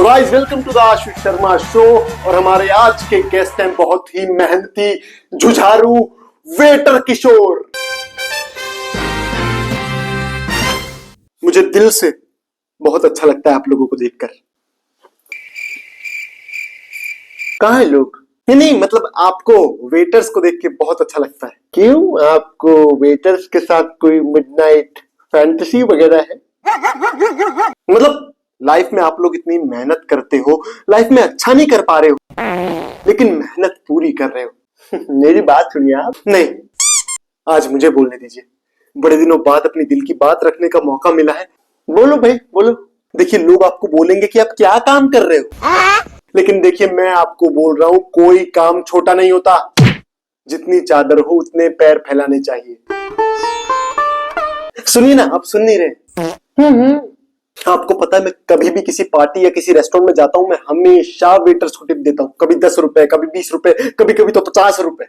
So guys welcome to the Ashish Sharma show. और हमारे आज के गेस्ट हैं बहुत ही मेहनती जुझारू वेटर किशोर। मुझे दिल से बहुत अच्छा लगता है आप लोगों को देखकर। कहाँ है लोग? नहीं मतलब आपको वेटर्स को देख के बहुत अच्छा लगता है। क्यों, आपको वेटर्स के साथ कोई मिडनाइट फैंटेसी वगैरह है? मतलब लाइफ में आप लोग इतनी मेहनत करते हो, लाइफ में अच्छा नहीं कर पा रहे हो, लेकिन मेहनत पूरी कर रहे हो। मेरी बात सुनिए आप। नहीं, आज मुझे बोलने दीजिए। बड़े दिनों बाद अपनी दिल की बात रखने का मौका मिला है। बोलो भाई बोलो। देखिए लोग आपको बोलेंगे कि आप क्या काम कर रहे हो, लेकिन देखिए मैं आपको बोल रहा हूं कोई काम छोटा नहीं होता। जितनी चादर हो उतने पैर फैलाने चाहिए। सुनिए ना, आप सुन नहीं रहे। आपको पता है मैं कभी भी किसी पार्टी या किसी रेस्टोरेंट में जाता हूं, मैं हमेशा वेटर्स को टिप देता हूं। कभी 10 रुपए, कभी 20 रुपए, कभी कभी तो 50 रुपए।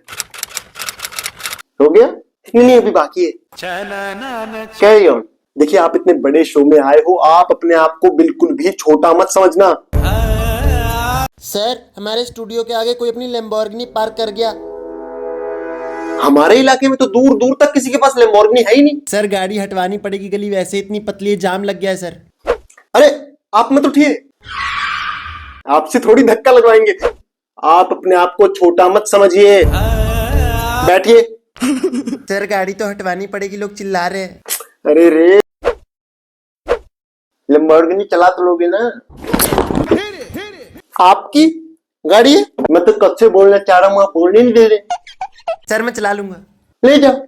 हो गया? नहीं अभी बाकी है। Carry on. देखिए आप इतने बड़े शो में आए हो, आप अपने आप को बिल्कुल भी छोटा मत समझना। सर हमारे स्टूडियो के आगे कोई अपनी लैम्बोर्गिनी पार्क कर गया। हमारे इलाके में तो दूर दूर तक किसी के पास लैम्बोर्गिनी है ही नहीं। सर गाड़ी हटवानी पड़ेगी, गली वैसे इतनी पतली है, जाम लग गया है सर। अरे आप मत उठिए, आपसे थोड़ी धक्का लगवाएंगे। आप अपने आप को छोटा मत समझिए, बैठिए। सर गाड़ी तो हटवानी पड़ेगी, लोग चिल्ला रहे हैं। अरे रे, लैम्बोर्गिनी चला तो लोगे ना? आपकी गाड़ी है? मैं तो कब से बोलना चाह रहा हूं, आप बोलने नहीं दे रहे। सर मैं चला लूंगा। ले जाओ।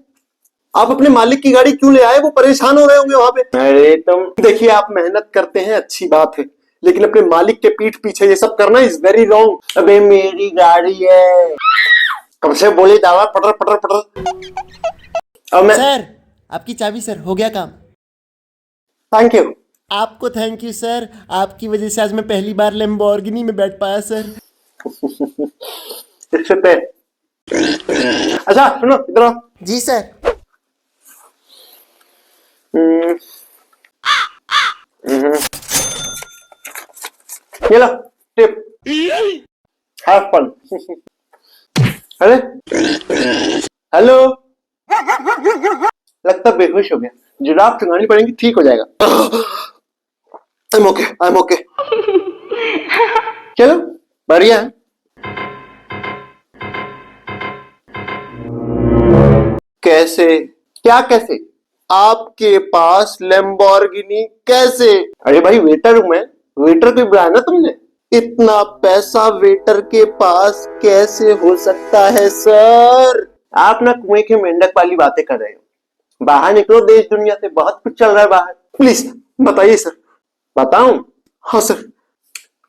आप अपने मालिक की गाड़ी क्यों ले आए? वो परेशान हो रहे होंगे वहां पे। अरे तुम देखिए, आप मेहनत करते हैं अच्छी बात है, लेकिन अपने मालिक के पीठ पीछे ये सब करना इज वेरी रॉन्ग। अबे मेरी गाड़ी है, कब से बोली दावा पटर पटर पटर। अब मैं सर आपकी चाबी सर, हो गया काम। Thank you. आपको थैंक यू सर, आपकी वजह से आज मैं पहली बार लैम्बोर्गिनी में बैठ पाया सर। इससे पे अच्छा सुनो इधर आओ। जी सर। ये लो टिप, हैव फन। अरे हेलो, लगता बेहोश हो गया। जुलाब चुनानी पड़ेगी, ठीक हो जाएगा। I am okay. चलो बढ़िया है। कैसे? क्या कैसे? आपके पास लैम्बोर्गिनी कैसे? अरे भाई वेटर हूं मैं, वेटर को बुलाया ना तुमने। इतना पैसा वेटर के पास कैसे हो सकता है सर? आप ना कुएं के मेंढक वाली बातें कर रहे हो। बाहर निकलो, देश दुनिया से बहुत कुछ चल रहा है बाहर। प्लीज बताइए सर। बताऊं? हाँ sir,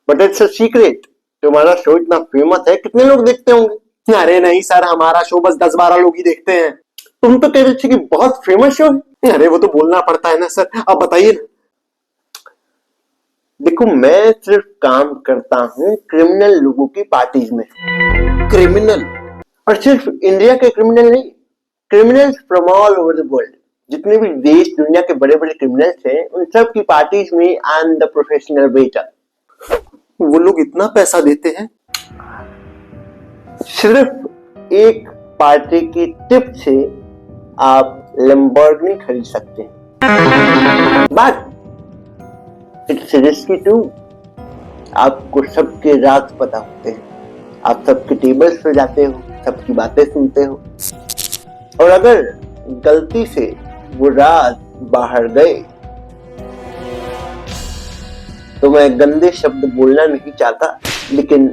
but it's a secret. तुम्हारा शो इतना फेमस है, कितने लोग देखते होंगे? अरे नहीं सर, हमारा शो बस 10-12 लोग ही देखते हैं। तुम तो कह रहे थे कि बहुत फेमस शो है। अरे वो तो बोलना पड़ता है ना सर। अब बताइए ना। देखो मैं सिर्फ काम करता हूँ क्रिमिनल लोगों की पार्टीज में। क्रिमिनल? और सिर्फ इंडिया के क्रिमिनल नहीं, criminals from all over the world. जितने भी देश दुनिया के बड़े बड़े क्रिमिनल्स हैं, उन सब की पार्टीज में I am the professional waiter. वो लोग इतना पैसा देते हैं सिर्फ एक पार्टी की टिप से आप लैम्बोर्गिनी खरीद सकते हैं। But it's risky too. आपको सबके राज पता होते हैं, आप सबके टेबल्स पे जाते हो, सबकी बातें सुनते हो, और अगर गलती से वो राज बाहर गए तो मैं गंदे शब्द बोलना नहीं चाहता, लेकिन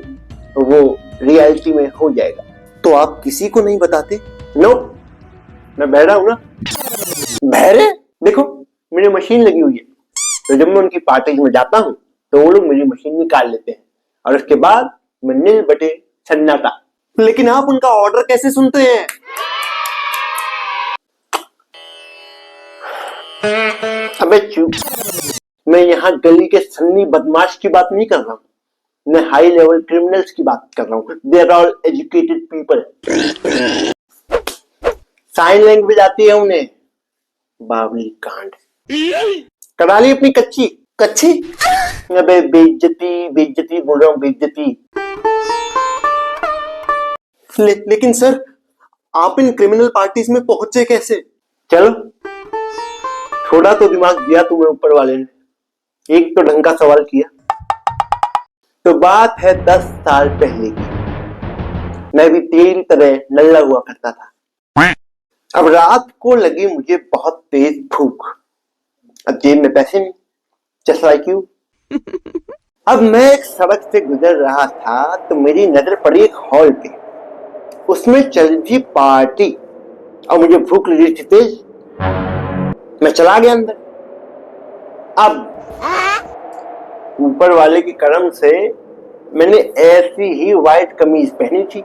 वो रियलिटी में हो जाएगा। तो आप किसी को नहीं बताते? नो, मैं बहरा हूं ना। बहरे? देखो मेरी मशीन लगी हुई है, तो जब मैं उनकी पार्टी में जाता हूं तो वो लोग मेरी मशीन निकाल लेते हैं, और उसके बाद मैं नील बटे सन्नाटा। लेकिन आप उनका ऑर्डर कैसे सुनते हैं? अबे चुप। मैं यहाँ गली के सन्नी बदमाश की बात नहीं कर रहा हूँ, मैं हाई लेवल क्रिमिनल्स की बात कर रहा हूँ। They are all educated people. Sign language आती है उन्हें। बावली कांड करा ली अपनी कच्ची। कच्छी? अबे बेइज्जती बेइज्जती बोल रहा हूँ, बेइज्जती। लेकिन सर, आप इन क्रिमिनल पार्टीज में पहुंचे कैसे? चलो, थोड़ा तो दिमाग दिया तुम्हें ऊपर वाले ने, एक तो ढंग का सवाल किया। तो बात है 10 साल पहले की। मैं भी तेरी तरह नल्ला हुआ करता था। अब रात को लगी मुझे बहुत तेज भूख। अब जेब में पैसे नहीं, जस्ट लाइक यू। अब मैं एक सड़क से गुजर रहा था तो मेरी नजर पड़ी एक हॉल पे। उसमें चल रही थी पार्टी और मुझे भूख लगी थी तेज। मैं चला गया अंदर। अब ऊपर वाले की करम से मैंने ऐसी ही व्हाइट कमीज पहनी थी।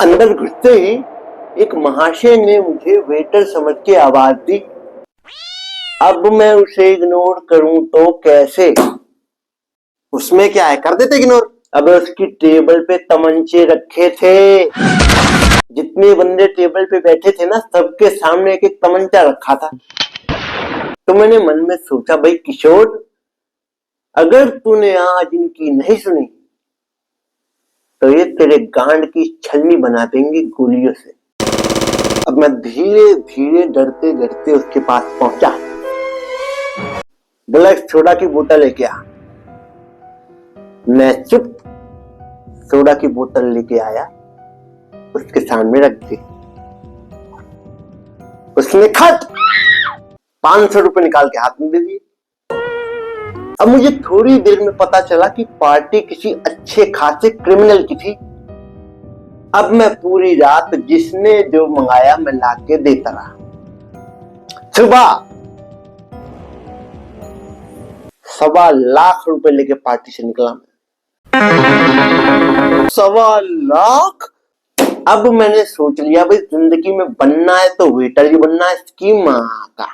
अंदर घुसते ही एक महाशय ने मुझे वेटर समझ के आवाज दी। अब मैं उसे इग्नोर करूं तो कैसे? उसमें क्या है, कर देते इग्नोर। अब उसकी टेबल पे तमंचे रखे थे। जितने बंदे टेबल पे बैठे थे ना, सबके सामने एक एक तमंचा रखा था। तो मैंने मन में सोचा, भाई किशोर, अगर तूने आज इनकी नहीं सुनी तो ये तेरे गांड की छलनी बना देंगे गोलियों से। अब मैं धीरे धीरे डरते डरते उसके पास पहुंचा। बोला, एक सोडा की बोतल लेके आ। मैं चुप सोडा की बोतल लेके आया, उसके सामने रख दी। उसने खट 500 रुपए निकाल के हाथ में दे दिए। अब मुझे थोड़ी देर में पता चला कि पार्टी किसी अच्छे खासे क्रिमिनल की थी। अब मैं पूरी रात जिसने जो मंगाया मैं लाके देता रहा। सुबह 1.25 रुपए लेके पार्टी से निकला मैं। 1.25? अब मैंने सोच लिया, भाई जिंदगी में बनना है तो वेटर ही बनना है, इसकी मां का।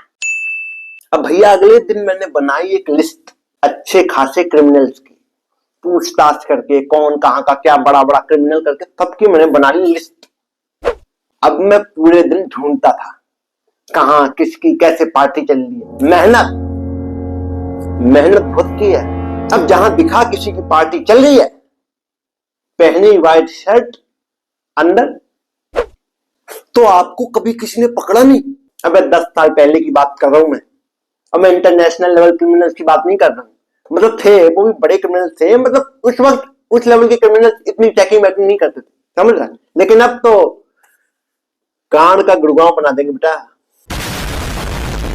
अब भैया अगले दिन मैंने बनाई एक लिस्ट अच्छे खासे क्रिमिनल्स की, पूछताछ करके कौन कहां का क्या बड़ा बड़ा क्रिमिनल करके सबकी मैंने बना ली लिस्ट। अब मैं पूरे दिन ढूंढता था कहां किसकी कैसे पार्टी चल रही है। मेहनत बहुत की है। अब जहां दिखा किसी की पार्टी चल रही है, पहनी व्हाइट शर्ट अंदर, तो आपको कभी किसी ने पकड़ा नहीं। अब 10 साल पहले की बात कर रहा हूं मैं। अब मैं इंटरनेशनल लेवल क्रिमिनल्स की बात नहीं कर रहा हूं। मतलब थे वो भी बड़े क्रिमिनल थे, मतलब उस वक्त उस लेवल के क्रिमिनल इतनी चेकिंग मैकिंग नहीं करते थे, समझ रहा। लेकिन अब तो कांड का गुड़गांव बना देंगे बेटा।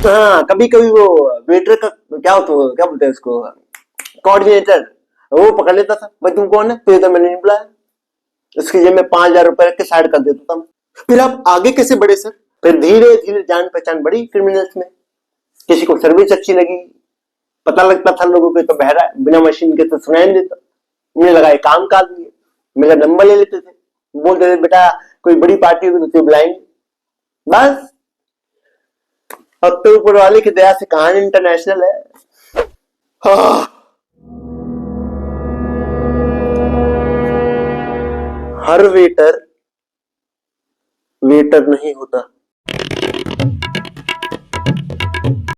हाँ, कभी कभी वो वेटर का क्या बोलते हैं उसको, कोऑर्डिनेटर, वो पकड़ लेता था। भाई तुम कौन है? तो मैंने नहीं बुलाया। उसकी जेब में 5,000 रुपए रख के साइड कर देता था। फिर आप आगे कैसे बढ़े सर? फिर धीरे धीरे जान पहचान बढ़ी क्रिमिनल्स में। किसी को सर्विस अच्छी लगी, पता लगता था लोगों को तो बहरा है, बिना मशीन के तो सुनाई नहीं देता। मुझे लगा काम का आदमी है, मेरा नंबर ले लेते थे, बोलते थे बेटा कोई बड़ी पार्टी होगी तो तुझे बुलाएंगे। बस अब तो ऊपर वाले की दया से कहानी इंटरनेशनल है। हर वेटर नहीं होता।